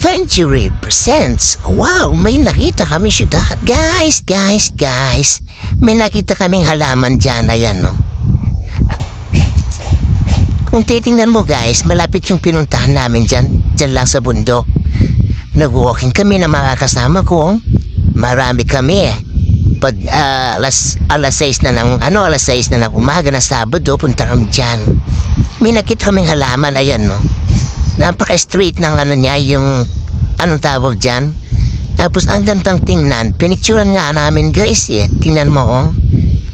Adventure presents. Wow, may nakita kami syudad. Guys. May nakita kaming halaman dyan. Ayan, no? Kung titingnan mo, guys, malapit yung pinuntahan namin dyan. Dyan lang sa bundok. Nag-walking kami na mga kasama ko. Marami kami. Pag alas 6 na ng umaga na Sabado, punta kami dyan. May nakita kaming halaman. Ayan, no? Napaka-straight ng niya, yung anong tawag dyan. Tapos ang gandang tingnan, pinicturan nga namin guys eh. Tingnan mo oh.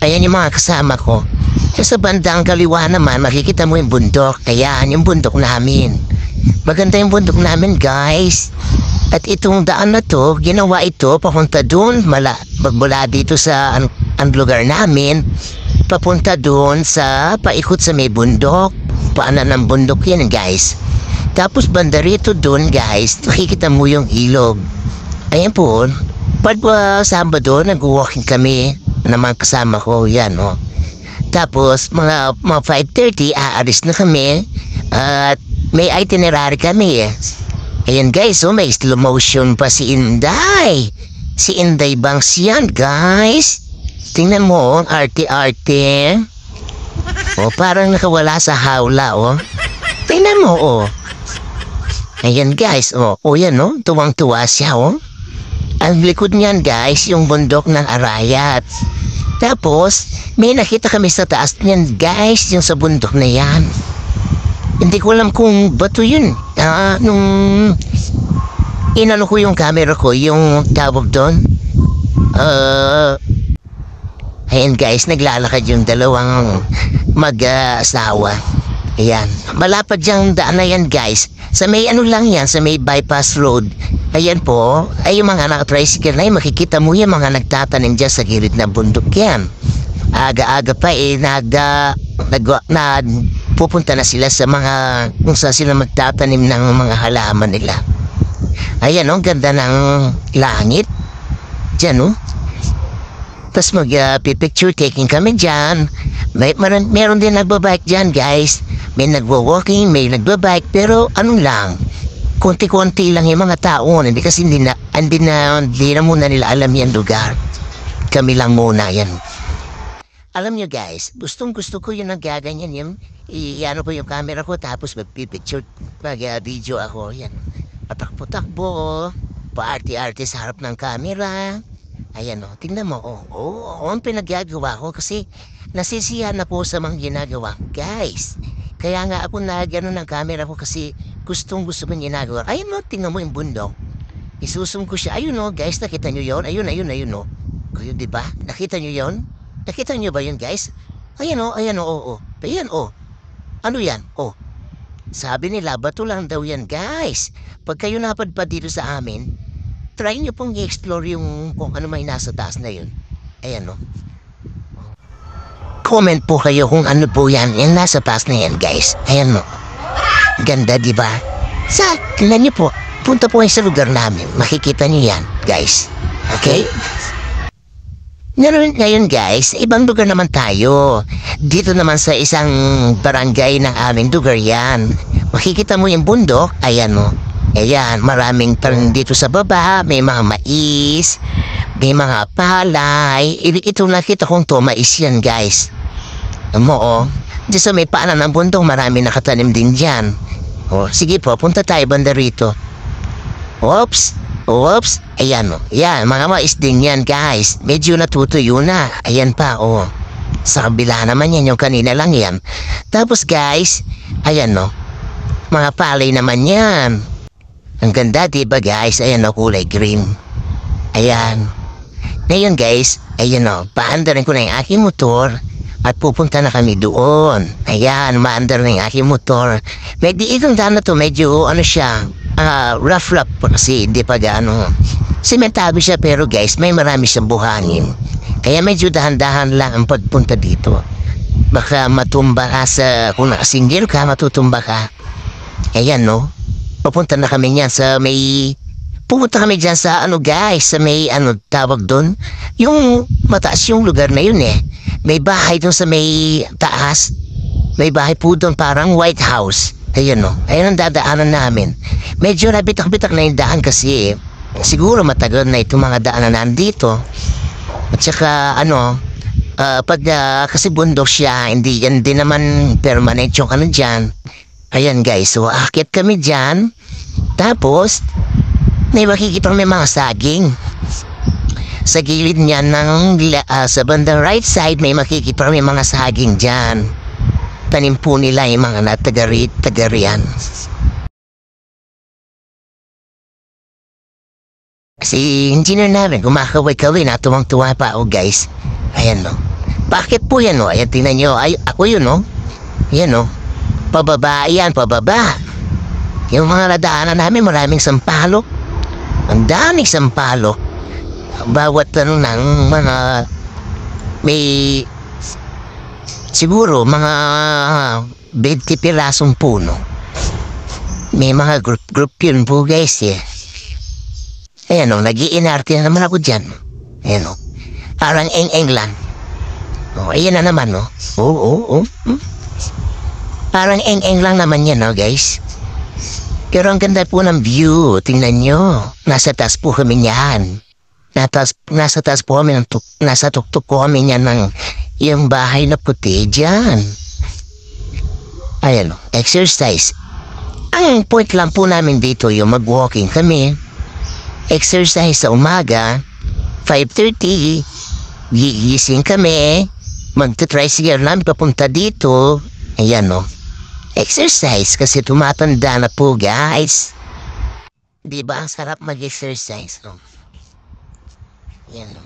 Ayan yung mga kasama ko. Sa bandang kaliwa naman, makikita mo yung bundok. Ayan, yung bundok namin. Maganda yung bundok namin guys. At itong daan na to, ginawa ito papunta dun, mula dito sa ang lugar namin. Papunta dun sa paikot sa may bundok. Paanan ng bundok yan guys. Tapos banda rito doon guys, nakikita mo yung ilog. Ayan po, pag Sabado, nag-walking kami naman kasama ko, yan o. Tapos mga 5:30, aalis na kami at may itinerary kami. Ayan guys, may slow motion pa si Inday. Si Inday Banks yan guys. Tingnan mo, arte-arte. Parang nakawala sa hawla Tingnan mo Ayan guys, yan tuwang-tuwa siya Ang likod niyan guys, yung bundok ng Arayat. Tapos, may nakita kami sa taas niyan guys, yung sa bundok na yan. Hindi ko alam kung bato yun. Nung inano ko yung camera ko, yung tawag doon. Ayan guys, naglalakad yung dalawang mag-asawa. Ayan, malapad yung daan na yan guys. Sa may lang yan, sa may bypass road. Ayan po, ay yung mga naka-tricycle na yun, makikita mo yung mga nagtatanim dyan sa gilid ng bundok yan. Aga-aga pa pupunta na sila sa mga, kung saan sila magtatanim ng mga halaman nila. Ayan ganda ng langit. Dyan Tapos mag-picture taking kami dyan. Meron din nagbabike dyan guys. May nagwa-walking, may nagbabike, pero lang, konti-konti lang yung mga tao. Hindi kasi hindi na muna nila alam yan lugar. Kami lang muna yan. Alam nyo guys, gustong-gusto ko yung nagaganyan yung i-ano ko yung camera ko tapos magpipicture, mag-video ako. Yan. Patakbo-takbo, paarte-arte sa harap ng camera. Ayan tingnan mo ang pinaggagawa ko kasi nasisiyahan na po sa mga ginagawa guys. Kaya nga ako nagano ng camera ko kasi gustong-gusto mo ginagawa. Ayun tingnan mo yung bundok. Isusum ko siya. Ayun guys, nakita nyo yun? Ayun Kaya diba? Nakita nyo yun? Nakita nyo ba yun guys? Ayan Ayan Ano yan? Sabi nila, bato lang daw yan guys. Pag kayo napadpad dito sa amin, try nyo pong i-explore yung kung ano may nasa taas na yun. Ayan Comment po kayo kung ano po yan. Yung nasa taas na yan guys. Ayan Ganda diba? Tingnan nyo po. Punta po kayo sa lugar namin. Makikita nyo yan guys. Okay? Ngayon guys, ibang lugar naman tayo. Dito naman sa isang barangay ng aming lugar yan. Makikita mo yung bundok. Ayan Ayan, maraming tanim dito sa baba. May mga mais, may mga palay. Ito nakita kong mais yan guys. Diyan sa may paanan ng bundok, marami nakatanim din dyan. Sige po, punta tayo banda rito. Oops. Ayan Yan, mga mais din yan guys. Medyo natutuyo na. Ayan pa Sa kabila naman yan, yung kanina lang yan. Tapos guys, ayan mga palay naman yan. Ang ganda diba guys? Ayan kulay green. Ayan. Ngayon guys, ayan paandarin ko na yung aking motor at pupunta na kami doon. Ayan, maandar na yung aking motor. Itong daan na to, medyo siya, rough kasi hindi pa gaano. Sementado siya pero guys, may marami siyang buhangin. Kaya medyo dahan-dahan lang ang pagpunta dito. Baka matumba ka kung nakasinggil ka, matutumba ka. Ayan papunta na kami niyan sa may... Pupunta kami dyan sa guys, sa may tawag doon. Yung mataas yung lugar na yun May bahay doon sa may taas. May bahay po doon parang White House. Ayan Ayan ang dadaanan namin. Medyo nabitak-bitak na yung daan kasi siguro matagal na itong mga daan na nandito. At saka pag kasi bundok siya, hindi yan din naman permanent yung dyan. Ayan guys, so akit kami dyan. Tapos, may makikita may mga saging. Sa gilid niya sa bandang right side, may makikita may mga saging dyan. Tanim po nila yung mga tagarian. Si engineer namin, kumakaway-kaway na tuwang-tuwa pa ako guys. Ayan no. Bakit po yan no? Ayan, tingnan nyo. Ay, ako yun no. Ayan no. Pababa yan, pababa. Yung mga nadaanan namin, maraming sampalok. Ang daming sampalok. Bawat ng mga may siguro mga 20 pirasong puno. May mga group yun po guys eh. Ayan o, nag-iinarte na naman ako dyan. Ayan o, parang eng-eng lang. O, ayan na naman o. Oo. Parang eng-eng lang naman yan o guys. Pero ang ganda po ng view. Tingnan nyo. Nasa taas po kami niyan. Nasa taas po kami nasa tuktok po kami niyan ng yung bahay na puti dyan. Ayan o, exercise. Ang point lang po namin dito yung mag-walking kami. Exercise sa umaga. 5:30. Gigising kami. Magta-tricycle namin papunta dito. Ayan o. Exercise kasi tumatanda na po guys. Diba ang sarap mag-exercise no? Yan o.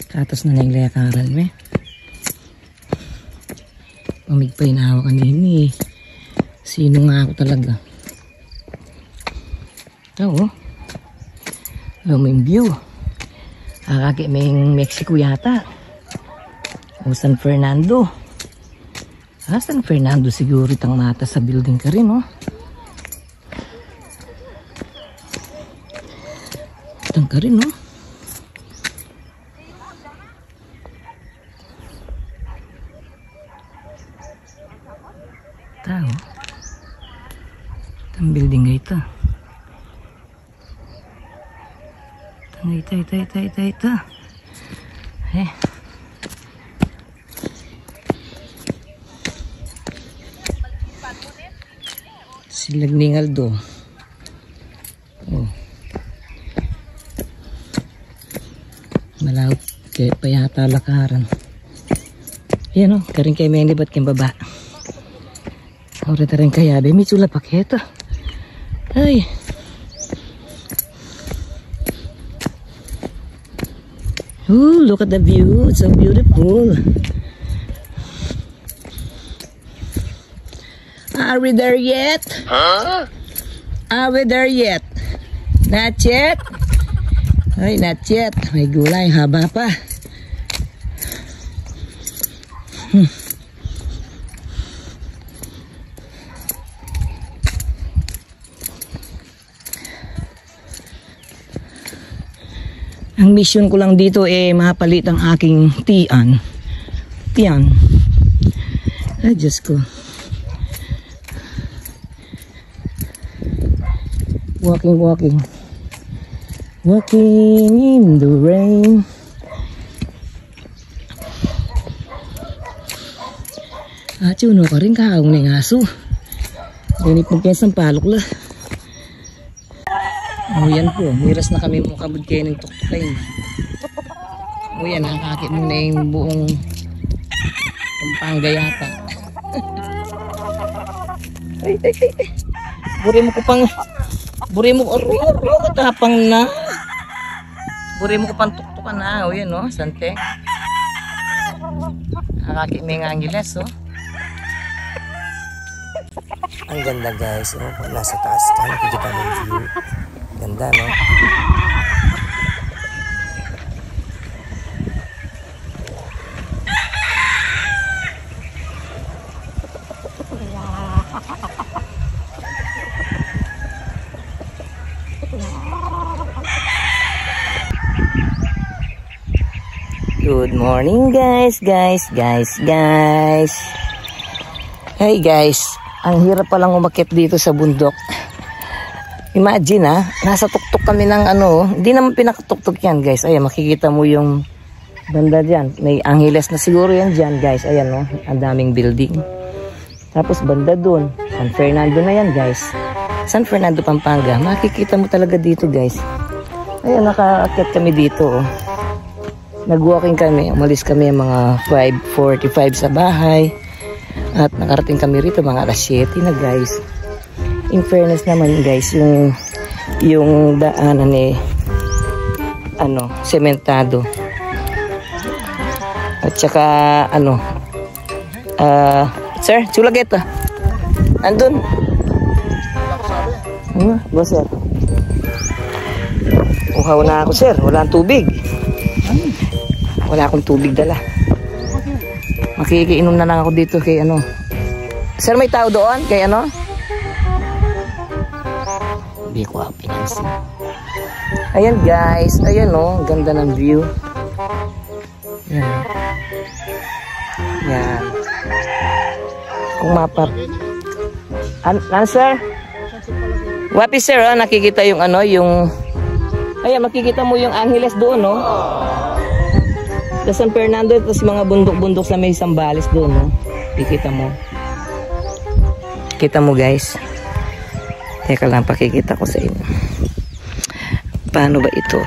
Tapos na naglakaran me. Pamigpay na ako kanini. Sino nga ako talaga. Ito oh. May view. Akaki may Mexico yata. O San Fernando. San Fernando siguro itang mata sa building ka rin oh. Itang ka rin oh. Tao. Itang building nga ito. Ito. Silag ni Aldo. Oh. Malawit kaya pa yata lakaran. Yan o, karing kay may libat kayong baba. Ahora rin kaya, may mitsula paketa. Ay. Ooh, look at the view. It's so beautiful. Are we there yet? Huh? Are we there yet? Not yet? Ay, not yet. May gulay, haba pa. Ang mission ko lang dito mapalit ang aking tiyan. Ay, Diyos ko. Walking in the rain. Chuno ka rin kaong na yung aso. Ganit magkesang palok la. O yan po, miras na kami mong kabud kayo ng tuktukay. O yan, nakakakit mo na yung buong Pampanga yata. Ay. Buri mo katapang na. Buri mo ko pang tuktukan na. O yan o, sante. Nakakakit mo yung Angeles o. Ang ganda guys, pag nasa taas ka, nakikita mo yung view. Ganda, no? Good morning guys. Hey guys, ang hirap palang umakyat dito sa bundok. Imagine nasa tuktok kami ng hindi naman pinakatuktok yan guys. Ayan, makikita mo yung banda dyan. May Angeles na siguro yan dyan guys. Ayan ang daming building. Tapos banda dun, San Fernando na yan guys. San Fernando, Pampanga. Makikita mo talaga dito guys. Ayan, nakaakyat kami dito Nag-walking kami. Umalis kami mga 5:45 sa bahay. At nakarating kami rito mga alas 7 na guys. In fairness naman guys, yung daanan sementado. At saka sir, sulageta. Andun. Ba sir? Uhaw na ako sir, wala ang tubig. Wala akong tubig dala. Makikiinom na lang ako dito kay Sir, may tao doon kay Hindi ko pinansin. Ayan guys, ayan ganda ng view. Yan. Kung mapap. Sir? Wapi sir, nakikita yung ayan, makikita mo yung Angeles doon, sa San Fernando, tapos mga bundok-bundok sa may Zambales doon, Kikita mo. Kita mo guys. Teka lang, pakikita ko sa inyo. Paano ba ito?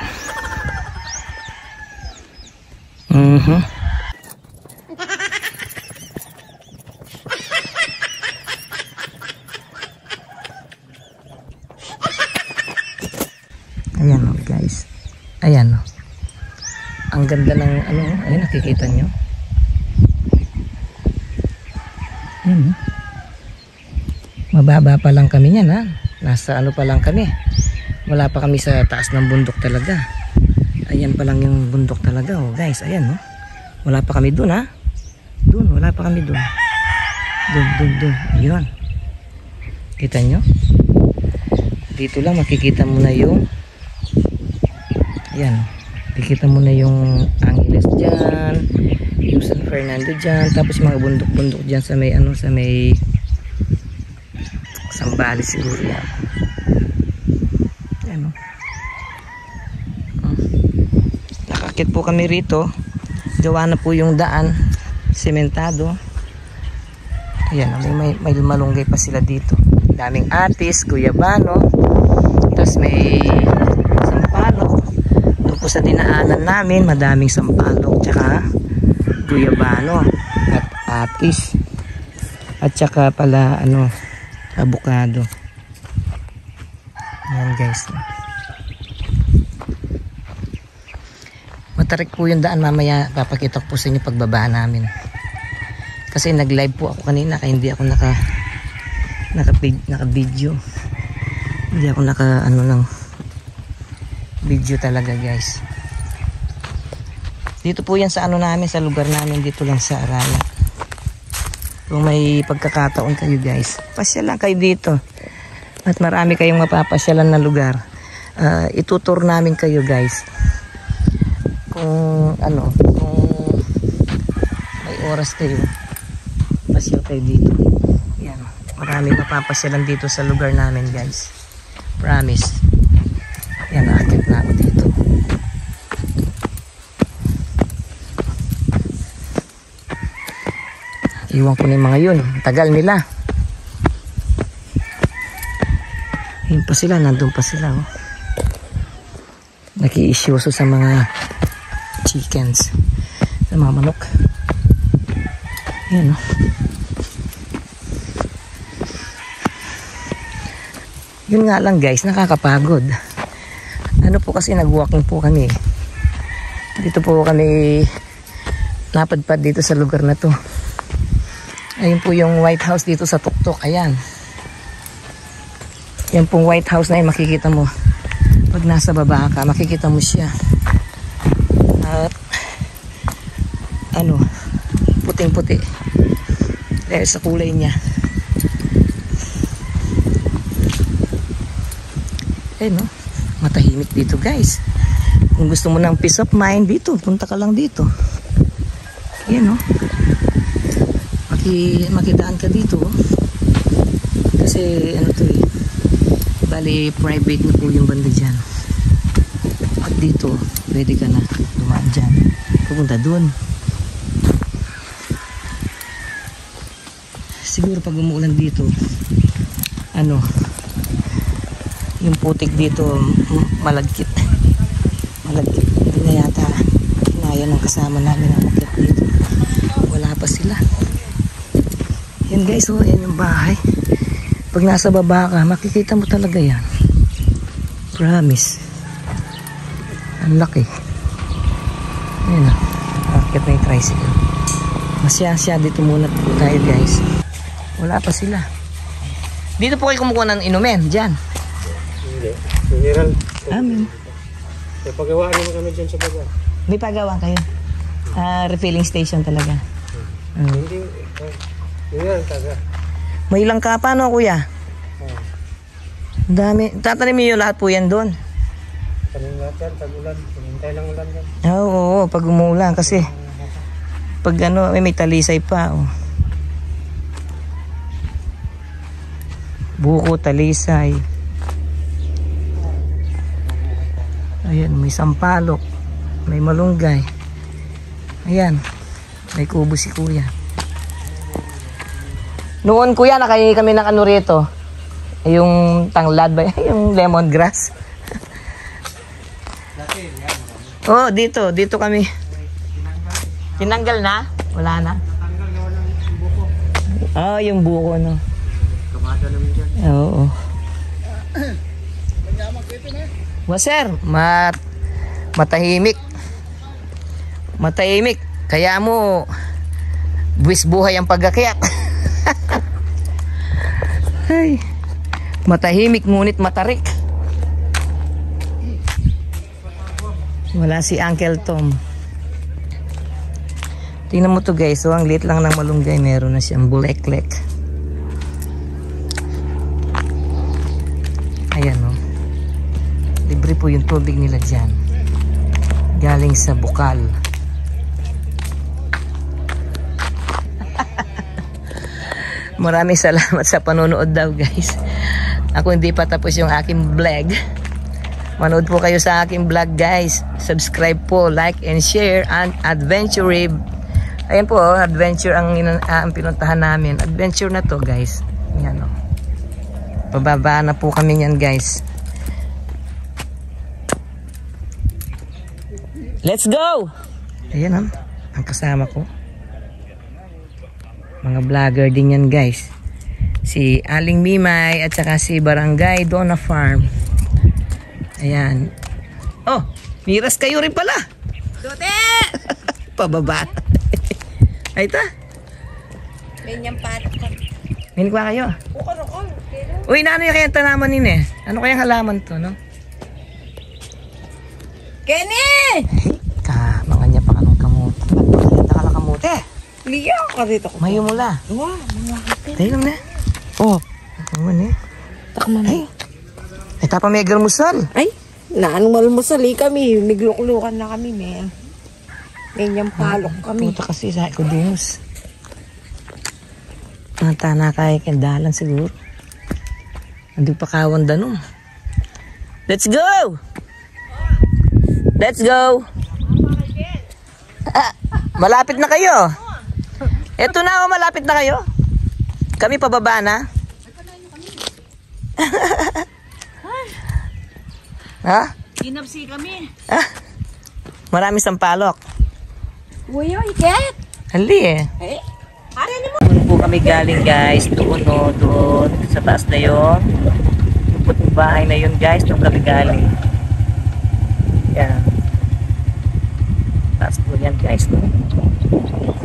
Ayan guys. Ayan Ang ganda ng ayun, nakikita nyo. Ayan Mababa pa lang kami niyan Nasa pa lang kami. Wala pa kami sa taas ng bundok talaga. Ayan pa lang yung bundok talaga guys. Ayan Wala pa kami dun Dun, wala pa kami dun. Dun. Ayun. Kita nyo? Dito lang makikita mo na yung ayan. Makikita mo na yung Angeles dyan, yung San Fernando dyan, tapos mga bundok-bundok dyan sa may sa may Zambales siguro yan. Ayan Nakakit po kami rito. Gawa na po yung daan, sementado. Ayan may malunggay pa sila dito. Daming atis, guyabano, tapos may sampalok. Po sa dinaanan namin, madaming sampalok tsaka guyabano at atis at tsaka pala avocado. Ayan guys, matarik po yung daan. Mamaya papakita ko po sa inyo pagbaba namin kasi nag live po ako kanina kaya hindi ako naka video, hindi ako naka ng video talaga guys. Dito po yan sa namin, sa lugar namin, dito lang sa Araya. Kung may pagkakataon kayo guys, pasyal lang kayo dito at marami kayong mapapasyalan na lugar. Itutur namin kayo guys kung kung may oras kayo, pasyal kayo dito. Yan, marami mapapasyalan dito sa lugar namin guys, promise. Yan, naakit na ako dito. Iwan ko na yung mga yun. Tagal nila. Yun pa sila, nandun pa sila. Naki-isyoso sa mga chickens, sa mga manok. Yan Yun nga lang guys, nakakapagod. Po kasi nag-walking po kami. Dito po kami napadpad dito sa lugar na to. Ayun po yung White House dito sa tuktok. Ayan. Yan pong White House na yun, makikita mo. Pag nasa baba ka, makikita mo siya. At puting-puti. Dahil sa kulay niya. Ayun matahimik dito guys. Kung gusto mo ng peace of mind dito, punta ka lang dito. Yan, oh. Makidaan ka dito, oh. Kasi ano to eh, bali private na po yung banda dyan. At dito pwede ka na dumaan dyan, pupunta dun. Siguro pag umuulan dito, ano, yung putik dito malagkit. Hindi na yata kinaya ng kasama namin ang umakyat dito. Wala pa sila. Yan guys, oh, yan yung bahay. Pag nasa baba ka, makikita mo talaga yan. Promise. Ang laki. Ayan na. Akit na yung tricycle. Masya dito muna tayo guys. Wala pa sila. Dito po kayo kumukuha ng inumin. Diyan. Hindi. Mineral. Amin. May pagawaan naman kami dyan sa baba. May pagawa kayo. Refilling station talaga. Hindi. Mineral taga. May ilang ka pa, no, kuya? Ang dami. Tatanim niyo lahat po yan doon. Tanim natin, pag-ulan. Hintay lang ulan yan. Oo, pag umuulan. Kasi, pag ano, may talisay pa. Oh. Buko, talisay. Ayan, may sampalok. May malunggay. Ayan. May kubo si kuya. Noon kuya, nakahingi kami ng ano rito. Yung tanglad ba? Yung lemongrass. Oh, dito kami. Tinanggal na? Wala na? Oh, yung buko, no? Kamada namin dyan. Oo. Well, sir, matahimik. Matahimik. Kaya mo, buwis buhay ang pag-akyat. Ay, matahimik ngunit matarik. Wala si Uncle Tom. Tingnan mo to guys, so ang liit lang ng malunggay, meron na siyang buleklek. Ayan o. Libre po yung tubig nila dyan. Galing sa bukal. Maraming salamat sa panonood daw guys. Ako hindi pa tapos yung aking vlog. Manood po kayo sa aking vlog guys. Subscribe po, like and share. And Adventure Rib. Ayan po, adventure ang pinuntahan namin. Adventure na to guys. Yan o. Pababa na po kami yan guys. Let's go! Ayan o. Ang kasama ko. Mga vlogger din yan guys. Si Aling Mimay at saka si Barangay Donna Farm. Ayan. Oh, miras kayo rin pala. Dote! Pababa. Ay ta. Ganyan pato ka. Minik ba kayo? Ukon. Uy, naano yung kayang tanaman nini? Ano kayang halaman to, no? Kenny! Mga niya pa ka ng kamote. Magpakita ka lang kamote. Liya ka dito ko. Mayo mula. Wow, mga kapit. Tayo lang na. Oh, Takman eh. takman. Ay. Ay, tapa may garmusal. Ay, naanong malmusali kami. Nigluklukan na kami, men. Ganyan palok kami. Puta kasi sa ko dinos. Mata na kaya kendalan siguro. Andi pa kawan danong. Let's go! Let's go! Malapit na kayo. Eto na, malapit na kayo. Kami pababa na. Ha? Ginapsi kami. Marami sampalok. Uyo, iket. Hali eh. Eh, ari ni mo. Doon po kami galing guys. Doon o, doon. Sa taas na yun. Yung bahay na yun guys. Doon kami galing. Yan. Taas po yan guys. No?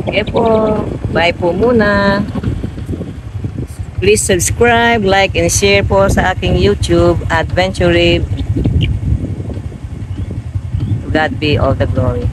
Sige po. Bye po muna. Please subscribe, like, and share po sa aking YouTube, Adventure Rib. To God be all the glory.